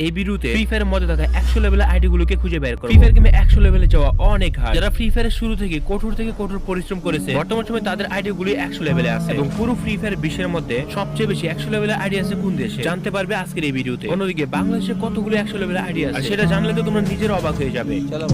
এই ভিডিওতে ফ্রি ফায়ারের মধ্যে থাকা 100 লেভেলের আইডি গুলোকে খুঁজে বের করব। ফ্রি ফায়ার গেমে 100 লেভেলে যাওয়া অনেক হার্ড। যারা ফ্রি ফায়ারের শুরু থেকে কঠোর পরিশ্রম করেছে, বর্তমান সময়ে তাদের আইডি গুলি 100 লেভেলে আছে এবং পুরো ফ্রি ফায়ার বিশ্বের মধ্যে সবচেয়ে বেশি 100 লেভেলের আইডি আছে কোন দেশে জানতে পারবে আজকের এই ভিডিওতে। অন্যদিকে বাংলাদেশে কতগুলো 100 লেভেলের আইডি আছে সেটা জানলে তো তোমরা নিজের অবাক হয়ে যাবে। চলো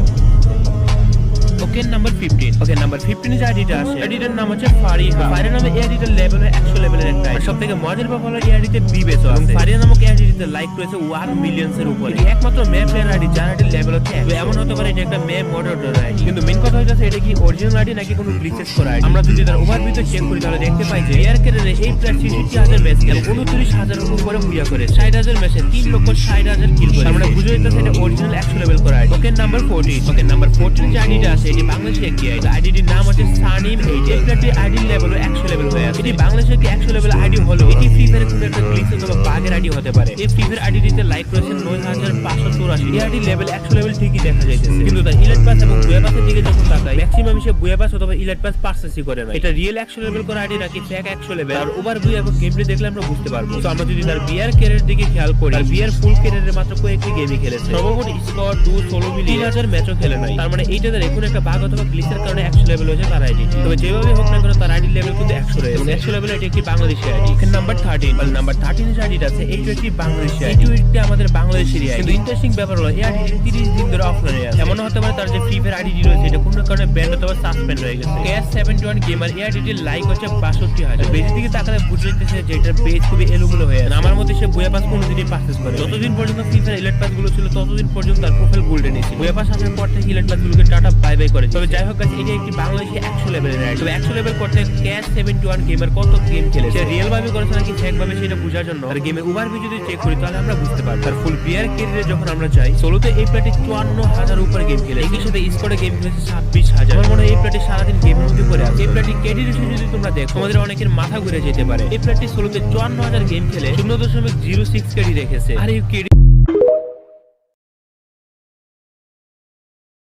ওকে নাম্বার 15। ওকে নাম্বার 15 যে আইডিটা আছে, আইডিটার নাম হচ্ছে ফারিহা। ফারিহা নামে এই আইডিটার লেভেল 100 লেভেলের একটা আইডি। সবথেকে মজার ব্যাপার হলো এই আইডিতে বিবেসও আছে। ফারিহা নামক এই আইডিতে লাইক রয়েছে 1 মিলিয়ন এর উপরে। একমাত্র ম্যাপ প্লেয়ার আইডি যার আইডির লেভেল হচ্ছে 100। এমন হতে পারে এটা একটা ম্যাপ মডারেটর আইডি, কিন্তু মেইন কথা হচ্ছে এটা কি অরিজিনাল আইডি নাকি কোনো গ্লিচেস করা আইডি। আমরা যদি তার ওভারভিউতে চেক করি তাহলে দেখতে পাই যে এয়ার ক্যারিয়ারে এই প্লেয়ার 66000 ম্যাচ খেলে 29000 এর উপরে বুয়া করে 60000 ম্যাচে 3,60,000 কিল করে। আমরা বুঝে যাচ্ছে এটা অরিজিনাল 100 লেভেল করা ID. Okay number 14। Okay number 14 যে আইডিটা আছে এটি বাংলাদেশে একটি আইডি। আইডিটির নাম হচ্ছে সানিম 8। এই প্লেয়ারটির আইডি লেভেল 100 লেভেল হয়ে আছে। এটি বাংলাদেশে কি 100 লেভেল আইডি হলো এটি ফ্রি ফায়ারের কোনো একটা গ্লিচ অথবা বাগের আইডি হতে পারে। এই ফ্রি ফায়ার আইডিটিতে লাইক রয়েছে 9584। এই আইডি লেভেল 100 লেভেল ঠিকই দেখা যাইতেছে, কিন্তু তার ইলাইট পাস এবং বুয়া পাসের দিকে যখন তাকাই ম্যাক্সিমাম সে বুয়া পাস অথবা ইলাইট পাস পারচেসই করে না। এটা রিয়েল 100 লেভেল করা আইডি নাকি ফেক 100 লেভেল আর ওভারভিউ এবং গেমপ্লে দেখলে আমরা বুঝতে পারবো। তো আমরা যদি তার বিয়ার ক্যারিয়ার দিকে খেয়াল করি, তার বিয়ার ফুল ক্যারিয়ারে মাত্র কয়েকটি গেমই খেলেছে। সর্বমোট স্কোর 216 মিলিয়ন 3000 ম্যাচও খেলে নাই। তার মানে এইটা তার এখন একটা বাগ অথবা গ্লিচের কারণে 100 লেভেল হয়েছে তার আইডি। তবে যেভাবে হোক না কেন তার আইডি লেভেল কিন্তু 100 রয়েছে এবং 100 লেভেল এটি একটি বাংলাদেশি আইডি। নাম্বার 13। আর নাম্বার 13 যে আইডিটা আছে এইটা একটি বাংলাদেশি আইডি। এইটা আমাদের বাংলাদেশেরই আইডি, কিন্তু ইন্টারেস্টিং ব্যাপার হলো এই আইডি 30 দিন ধরে অফলাইনে আছে। এমন হতে পারে তার যে ফ্রি ফায়ার আইডি রয়েছে এটা কোনো কারণে ব্যান্ড অথবা সাসপেন্ড হয়ে গেছে। KS71 গেমার এই আইডিটির লাইক হচ্ছে 62000। বেশি দিকে তাকালে বুঝে যেতেছে যে এটার পেজ খুবই এলোমেলো হয়ে আছে। আমার মতে সে বুয়া পাস কোনোদিনই পারচেজ করে। যতদিন পর্যন্ত ফ্রি ফায়ার ইলাইট পাস গুলো ছিল ততদিন পর্যন্ত তার প্রোফাইল গোল্ডেন ছিল। বুয়া পাস আসার পর থেকে ইলাইট পাস গুলোকে টাটা বাই বাই করে। তবে যাই হোক গাইস, এটা একটি বাংলাদেশি 100 লেভেলের আইডি। তবে 100 লেভেল করতে KS71 গেমার কত গেম খেলেছে, সে রিয়েল ভাবে করেছে নাকি ফেক ভাবে সেটা বোঝার জন্য তার গেমে ওভারভিউ যদি চেক করি তাহলে আমরা বুঝতে পারবো। তার ফুল বিয়ার ক্যারিয়ারে যখন আমরা যাই সোলোতে এই প্লেটে 54000 উপরে গেম খেলে, একই সাথে স্কোয়াডে গেম খেলেছে 26000। আমার মনে হয় এই প্লেটে সারাদিন গেমের মধ্যে পড়ে আছে। এই প্লেটে ক্যারি রেশিও যদি তোমরা দেখো তোমাদের অনেকের মাথা ঘুরে যেতে পারে। এই প্লেটে সোলোতে 54000 গেম খেলে 0.06 ক্যারি রেখেছে। আর এই ক্যারি